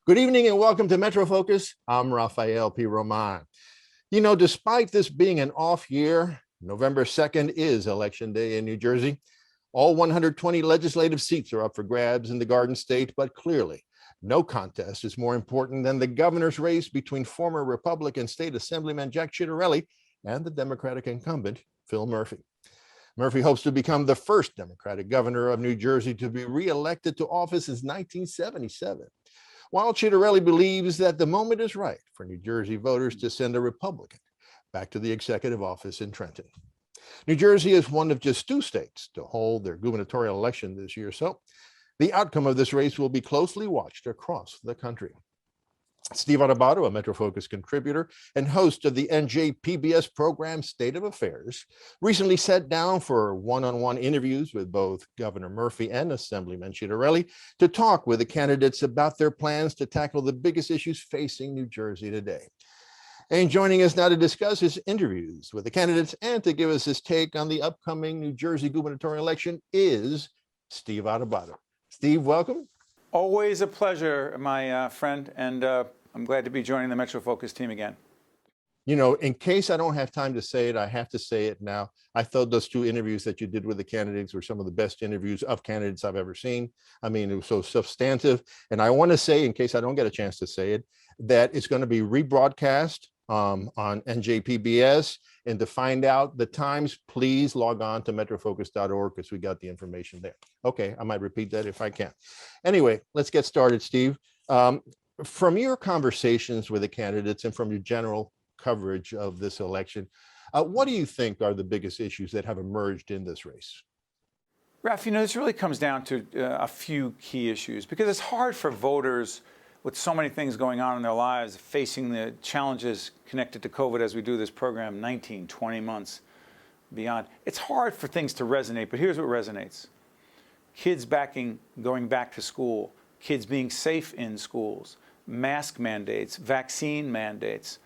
Good evening and welcome to MetroFocus. I'm Rafael Pi Roman. Despite this being an off year, November 2nd is Election Day in New Jersey. All 120 legislative seats are up for grabs in the Garden State, but clearly no contest is more important than the governor's race between former Republican State Assemblyman Jack Ciattarelli and the Democratic incumbent, Phil Murphy. Murphy hopes to become the first Democratic governor of New Jersey to be reelected to office since 1977. While Ciattarelli believes that the moment is right for New Jersey voters to send a Republican back to the executive office in Trenton. New Jersey is one of just two states to hold their gubernatorial election this year, so the outcome of this race will be closely watched across the country. Steve Adubato, a MetroFocus contributor and host of the NJPBS program State of Affairs, recently sat down for one-on-one interviews with both Governor Murphy and Assemblyman Ciattarelli to talk with the candidates about their plans to tackle the biggest issues facing New Jersey today. And joining us now to discuss his interviews with the candidates and to give us his take on the upcoming New Jersey gubernatorial election is Steve Adubato. Steve, welcome. Always a pleasure, my friend, and I'm glad to be joining the MetroFocus team again. In case I don't have time to say it, I have to say it now. I thought those two interviews that you did with the candidates were some of the best interviews of candidates I've ever seen. I mean, it was so substantive. And I want to say, in case I don't get a chance to say it, that it's going to be rebroadcast on NJPBS. And to find out the times, please log on to metrofocus.org because we got the information there. Okay, I might repeat that if I can. Anyway, let's get started, Steve. From your conversations with the candidates and from your general coverage of this election, what do you think are the biggest issues that have emerged in this race? Raf, this really comes down to a few key issues because it's hard for voters with so many things going on in their lives, facing the challenges connected to COVID as we do this program, 19, 20 months beyond. It's hard for things to resonate, but here's what resonates. Kids going back to school, kids being safe in schools, mask mandates, vaccine mandates,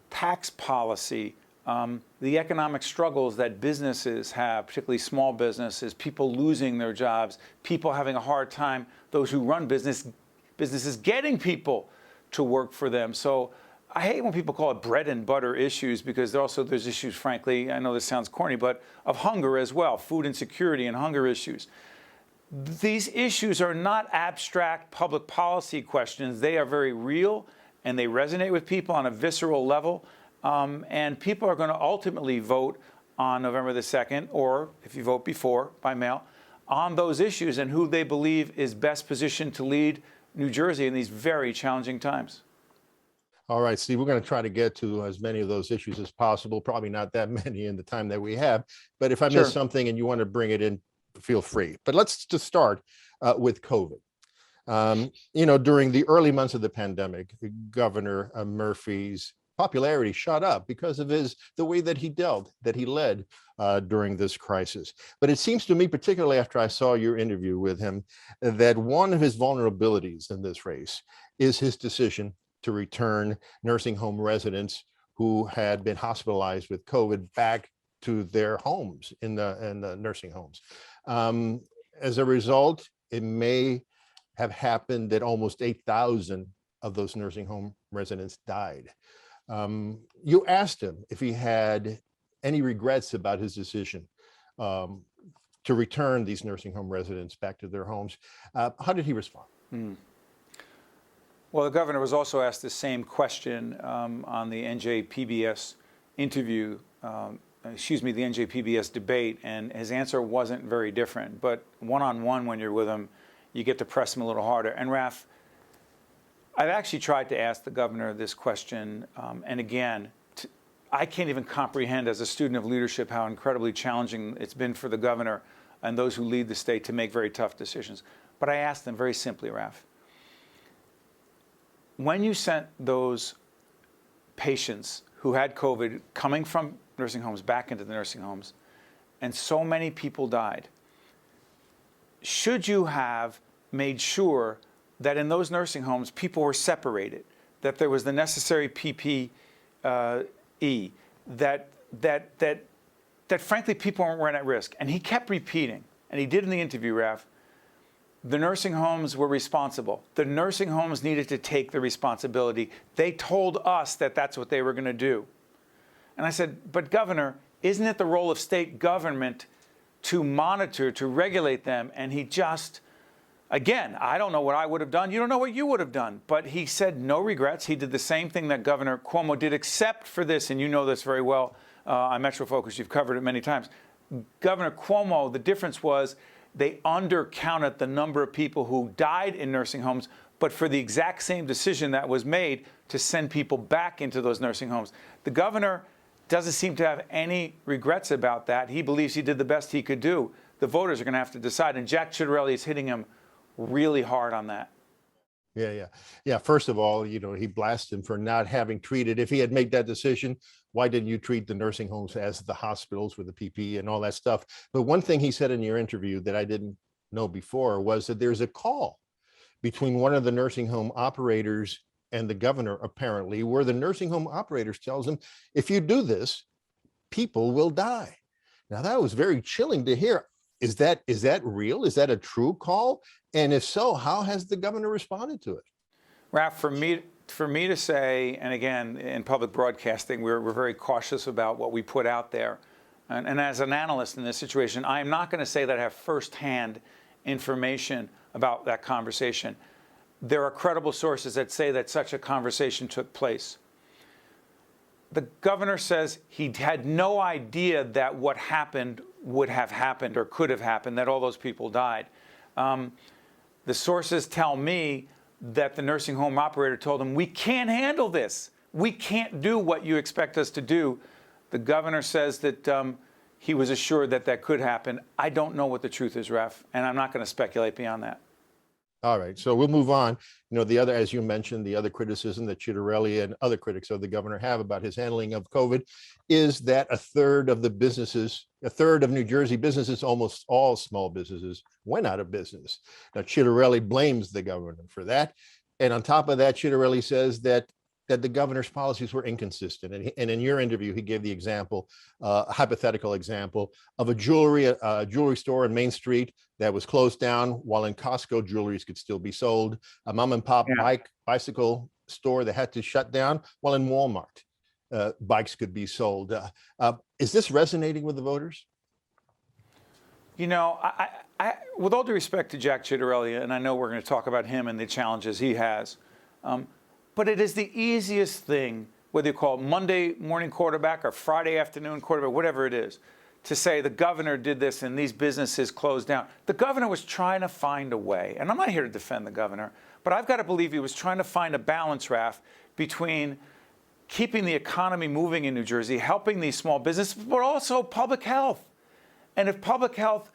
tax policy, the economic struggles that businesses have, particularly small businesses, people losing their jobs, people having a hard time, those who run businesses getting people to work for them. So I hate when people call it bread and butter issues because there's issues, frankly, I know this sounds corny, but of hunger as well, food insecurity and hunger issues. These issues are not abstract public policy questions. They are very real and they resonate with people on a visceral level. And people are going to ultimately vote on November the 2nd, or if you vote before, by mail, on those issues and who they believe is best positioned to lead New Jersey in these very challenging times. All right, Steve, we're going to try to get to as many of those issues as possible, probably not that many in the time that we have. But if I miss something and you want to bring it in, feel free. But let's just start with COVID. During the early months of the pandemic, Governor Murphy's popularity shot up because of the way that he led during this crisis. But it seems to me, particularly after I saw your interview with him, that one of his vulnerabilities in this race is his decision to return nursing home residents who had been hospitalized with COVID back to their homes in the nursing homes. As a result, it may have happened that almost 8,000 of those nursing home residents died. You asked him if he had any regrets about his decision to return these nursing home residents back to their homes. How did he respond? Well, the governor was also asked the same question on the NJPBS interview, the NJPBS debate, and his answer wasn't very different. But one-on-one, when you're with him, you get to press him a little harder. And Raf, I've actually tried to ask the governor this question, and again, I can't even comprehend as a student of leadership how incredibly challenging it's been for the governor and those who lead the state to make very tough decisions. But I asked them very simply, Raf, when you sent those patients who had COVID coming from nursing homes back into the nursing homes, and so many people died, should you have made sure that in those nursing homes people were separated, that there was the necessary PPE, that frankly people weren't at risk? And he kept repeating, and he did in the interview, Raf, The nursing homes were responsible. The nursing homes needed to take the responsibility. They told us that that's what they were going to do. And I said, but Governor, isn't it the role of state government to monitor, to regulate them? And he just, again, I don't know what I would have done. You don't know what you would have done. But he said no regrets. He did the same thing that Governor Cuomo did, except for this, and you know this very well on MetroFocus. You've covered it many times. Governor Cuomo, the difference was they undercounted the number of people who died in nursing homes, but for the exact same decision that was made to send people back into those nursing homes. The governor doesn't seem to have any regrets about that. He believes he did the best he could do. The voters are going to have to decide, and Jack Ciattarelli is hitting him really hard on that. Yeah. First of all, he blasted him for not having treated. If he had made that decision, why didn't you treat the nursing homes as the hospitals with the PPE and all that stuff? But one thing he said in your interview that I didn't know before was that there's a call between one of the nursing home operators and the governor, apparently, where the nursing home operators tells him, if you do this, people will die. Now, that was very chilling to hear. Is that real? Is that a true call? And if so, how has the governor responded to it? Raf, for me to say, and again, in public broadcasting, we're very cautious about what we put out there. And as an analyst in this situation, I am not going to say that I have firsthand information about that conversation. There are credible sources that say that such a conversation took place. The governor says he had no idea that what happened would have happened or could have happened, that all those people died. The sources tell me that the nursing home operator told him, we can't handle this. We can't do what you expect us to do. The governor says that he was assured that that could happen. I don't know what the truth is, Raf, and I'm not going to speculate beyond that. All right, so we'll move on. The other, as you mentioned, the other criticism that Ciattarelli and other critics of the governor have about his handling of COVID is that a third of New Jersey businesses, almost all small businesses, went out of business. Now, Ciattarelli blames the governor for that. And on top of that, Ciattarelli says that the governor's policies were inconsistent. And in your interview, he gave the example, a hypothetical example of a jewelry store on Main Street that was closed down, while in Costco, jewelries could still be sold. A mom and pop bicycle store that had to shut down, while in Walmart, bikes could be sold. Is this resonating with the voters? I with all due respect to Jack Ciattarelli, and I know we're going to talk about him and the challenges he has, but it is the easiest thing, whether you call it Monday morning quarterback or Friday afternoon quarterback, whatever it is, to say the governor did this and these businesses closed down. The governor was trying to find a way, and I'm not here to defend the governor, but I've got to believe he was trying to find a balance, Raf, between keeping the economy moving in New Jersey, helping these small businesses, but also public health. And if public health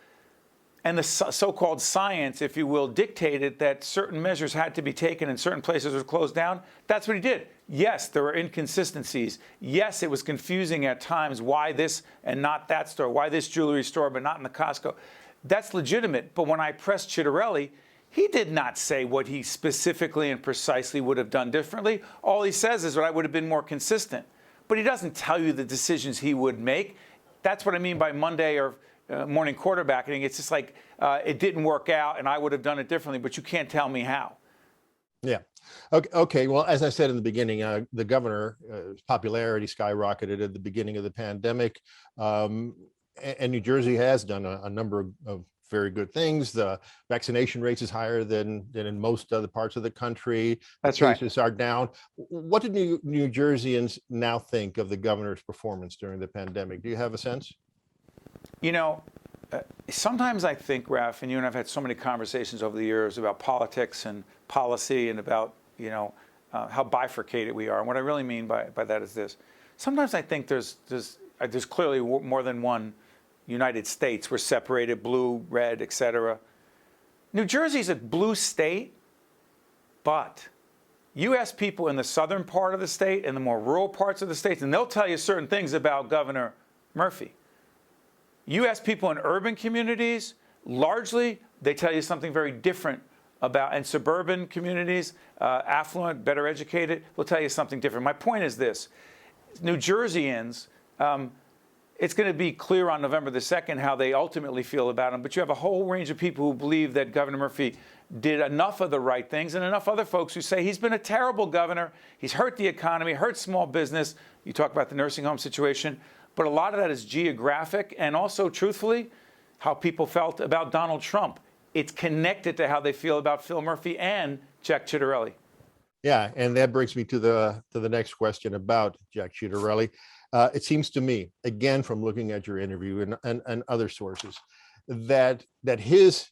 and the so-called science, if you will, dictated that certain measures had to be taken and certain places were closed down, that's what he did. Yes, there were inconsistencies. Yes, it was confusing at times why this and not that store, why this jewelry store but not in the Costco. That's legitimate. But when I pressed Ciattarelli, he did not say what he specifically and precisely would have done differently. All he says is that I would have been more consistent. But he doesn't tell you the decisions he would make. That's what I mean by Monday or morning quarterbacking. It's just like it didn't work out and I would have done it differently, but you can't tell me how. Yeah. Okay. Well, as I said in the beginning, the governor's popularity skyrocketed at the beginning of the pandemic. And New Jersey has done a number of very good things. The vaccination rates is higher than in most other parts of the country. That's right. Cases are down. What do New Jerseyans now think of the governor's performance during the pandemic? Do you have a sense? Sometimes I think, Raf, and you and I have had so many conversations over the years about politics and policy and about, how bifurcated we are. And what I really mean by that is this. Sometimes I think there's clearly more than one United States. We're separated, blue, red, etc. New Jersey's a blue state, but you ask people in the southern part of the state and the more rural parts of the state, and they'll tell you certain things about Governor Murphy. You ask people in urban communities, largely, they tell you something very different about, and suburban communities, affluent, better educated, will tell you something different. My point is this. New Jerseyans, it's going to be clear on November the 2nd how they ultimately feel about him. But you have a whole range of people who believe that Governor Murphy did enough of the right things, and enough other folks who say he's been a terrible governor. He's hurt the economy, hurt small business. You talk about the nursing home situation. But a lot of that is geographic and also, truthfully, how people felt about Donald Trump. It's connected to how they feel about Phil Murphy and Jack Ciattarelli. Yeah, and that brings me to the next question about Jack Ciattarelli. It seems to me, again, from looking at your interview and other sources, that his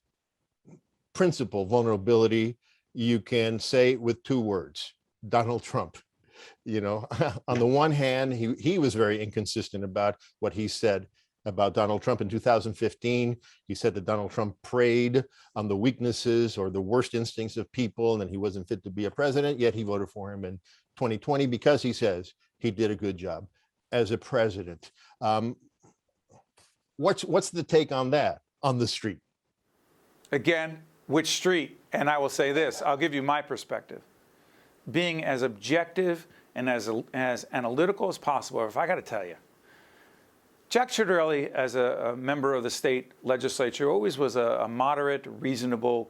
principal vulnerability, you can say with two words: Donald Trump. You know, on the one hand, he was very inconsistent about what he said about Donald Trump in 2015. He said that Donald Trump preyed on the weaknesses or the worst instincts of people, and that he wasn't fit to be a president, yet he voted for him in 2020 because he says he did a good job as a president. What's the take on that on the street? Again, which street? And I will say this, I'll give you my perspective. Being as objective and as analytical as possible, if I got to tell you, Jack Ciattarelli, as a member of the state legislature, always was a moderate, reasonable,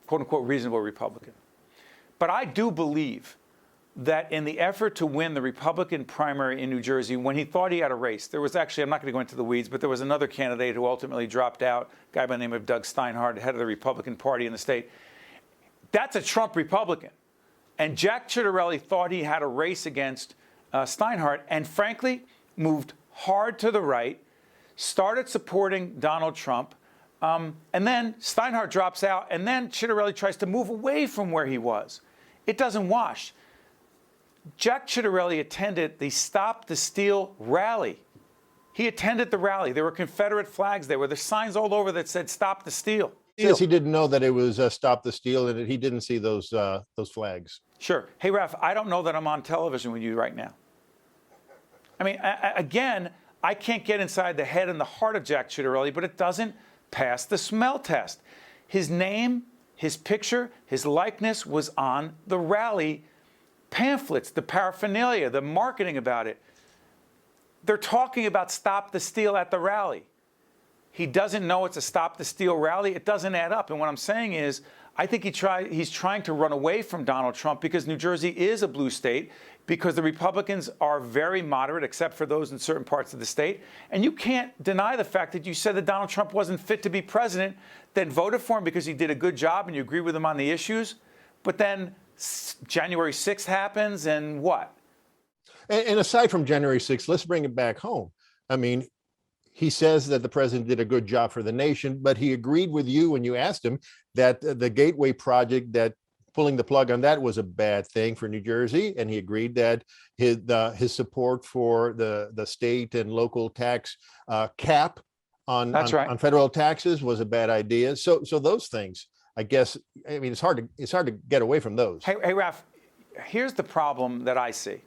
quote-unquote, reasonable Republican. But I do believe that in the effort to win the Republican primary in New Jersey, when he thought he had a race, there was actually, I'm not going to go into the weeds, but there was another candidate who ultimately dropped out, a guy by the name of Doug Steinhardt, head of the Republican Party in the state. That's a Trump Republican. And Jack Ciattarelli thought he had a race against Steinhardt, and frankly, moved hard to the right, started supporting Donald Trump, and then Steinhardt drops out, and then Ciattarelli tries to move away from where he was. It doesn't wash. Jack Ciattarelli attended the Stop the Steal rally. He attended the rally. There were Confederate flags there. There were signs all over that said Stop the Steal. Yes, he didn't know that it was Stop the Steal, and he didn't see those flags. Sure. Hey, Raf, I don't know that I'm on television with you right now. I mean, again, I can't get inside the head and the heart of Jack Ciattarelli, but it doesn't pass the smell test. His name, his picture, his likeness was on the rally pamphlets, the paraphernalia, the marketing about it. They're talking about Stop the Steal at the rally. He doesn't know it's a Stop the Steal rally. It doesn't add up. And what I'm saying is, I think he's trying to run away from Donald Trump because New Jersey is a blue state, because the Republicans are very moderate, except for those in certain parts of the state. And you can't deny the fact that you said that Donald Trump wasn't fit to be president, then voted for him because he did a good job and you agree with him on the issues. But then January 6th happens, and what? And aside from January 6th, let's bring it back home. I mean, he says that the president did a good job for the nation, but he agreed with you when you asked him that the Gateway project, that pulling the plug on that was a bad thing for New Jersey. And he agreed that his support for the state and local tax cap on federal taxes was a bad idea. So those things, I guess, I mean, it's hard to get away from those. Hey, Raf, here's the problem that I see.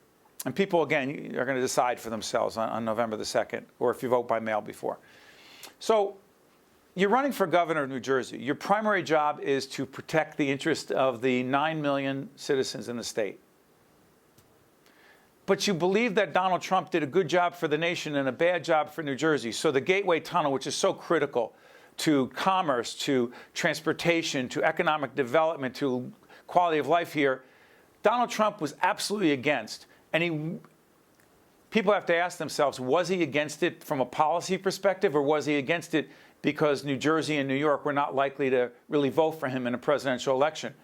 And people, again, are going to decide for themselves on November the 2nd, or if you vote by mail before. So you're running for governor of New Jersey. Your primary job is to protect the interest of the 9 million citizens in the state. But you believe that Donald Trump did a good job for the nation and a bad job for New Jersey. So the Gateway Tunnel, which is so critical to commerce, to transportation, to economic development, to quality of life here, Donald Trump was absolutely against. And people have to ask themselves, was he against it from a policy perspective, or was he against it because New Jersey and New York were not likely to really vote for him in a presidential election?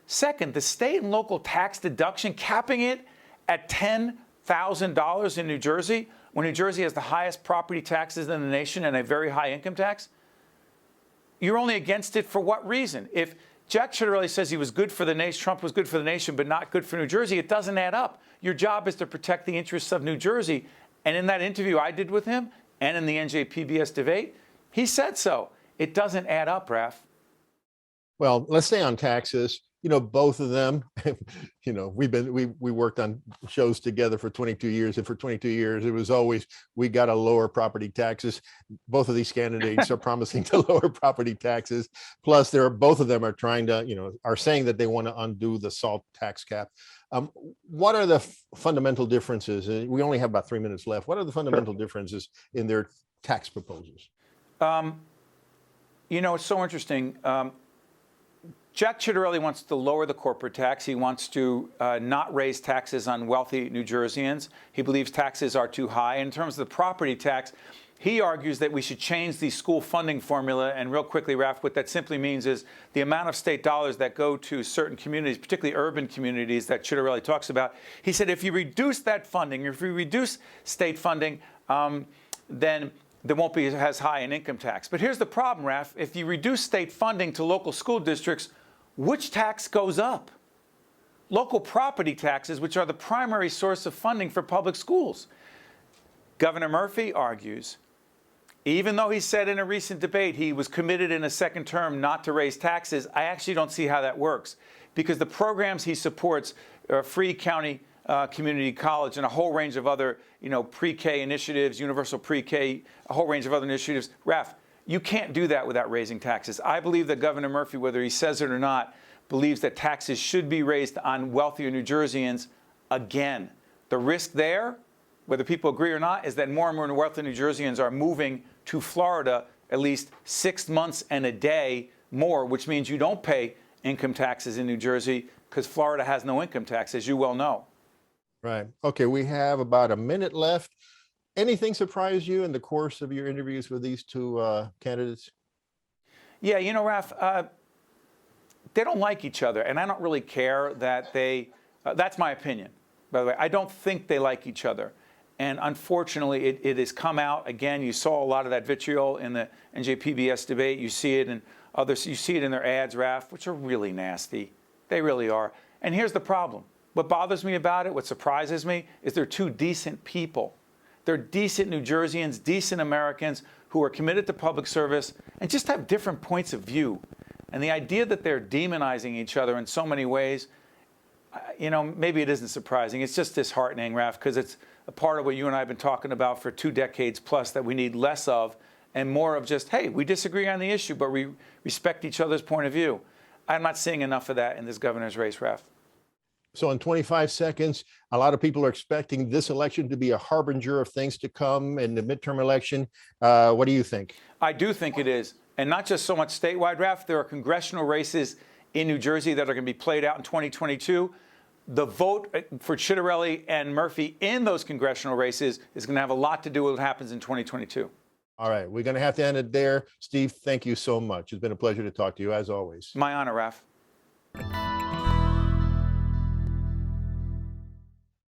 Second, the state and local tax deduction, capping it at $10,000 in New Jersey, when New Jersey has the highest property taxes in the nation and a very high income tax, you're only against it for what reason? If Jack Ciattarelli says he was good for the nation, Trump was good for the nation, but not good for New Jersey, it doesn't add up. Your job is to protect the interests of New Jersey. And in that interview I did with him, and in the NJPBS debate, he said so. It doesn't add up, Raf. Well, let's stay on taxes. both of them, we worked on shows together for 22 years, and for 22 years, it was always, we got to lower property taxes. Both of these candidates are promising to lower property taxes. Plus, both of them are trying to, are saying that they want to undo the SALT tax cap. What are the fundamental differences? We only have about 3 minutes left. What are the fundamental differences in their tax proposals? It's so interesting. Jack Ciattarelli wants to lower the corporate tax. He wants to not raise taxes on wealthy New Jerseyans. He believes taxes are too high. In terms of the property tax, he argues that we should change the school funding formula. And real quickly, Raf, what that simply means is the amount of state dollars that go to certain communities, particularly urban communities that Ciattarelli talks about. He said if you reduce that funding, if you reduce state funding, then there won't be as high an income tax. But here's the problem, Raf. If you reduce state funding to local school districts, which tax goes up? Local property taxes, which are the primary source of funding for public schools. Governor Murphy argues, even though he said in a recent debate he was committed in a second term not to raise taxes, I actually don't see how that works, because the programs he supports are free county community college and a whole range of other, pre-K initiatives, universal pre-K, a whole range of other initiatives. Raf, you can't do that without raising taxes. I believe that Governor Murphy, whether he says it or not, believes that taxes should be raised on wealthier New Jerseyans again. The risk there, whether people agree or not, is that more and more wealthy New Jerseyans are moving to Florida at least 6 months and a day more, which means you don't pay income taxes in New Jersey because Florida has no income tax, as you well know. Right. Okay, we have about a minute left. Anything surprise you in the course of your interviews with these two candidates? Yeah, Raf, they don't like each other, and I don't really care that that's my opinion, by the way. I don't think they like each other. And unfortunately, it has come out again. You saw a lot of that vitriol in the NJPBS debate. You see it in others. You see it in their ads, Raf, which are really nasty. They really are. And here's the problem. What bothers me about it, what surprises me, is they're two decent people. They're decent New Jerseyans, decent Americans who are committed to public service and just have different points of view. And the idea that they're demonizing each other in so many ways, maybe it isn't surprising. It's just disheartening, Raf, because it's a part of what you and I have been talking about for 2 decades plus that we need less of and more of just, hey, we disagree on the issue, but we respect each other's point of view. I'm not seeing enough of that in this governor's race, Raf. So in 25 seconds, a lot of people are expecting this election to be a harbinger of things to come in the midterm election. What do you think? I do think it is. And not just so much statewide, Raf. There are congressional races in New Jersey that are going to be played out in 2022. The vote for Ciattarelli and Murphy in those congressional races is going to have a lot to do with what happens in 2022. All right. We're going to have to end it there. Steve, thank you so much. It's been a pleasure to talk to you, as always. My honor, Raf.